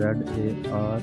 ZAROON،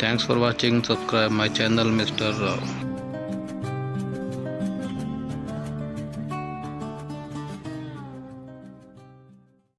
Thanks for watching. Subscribe my channel, Mr. Rao.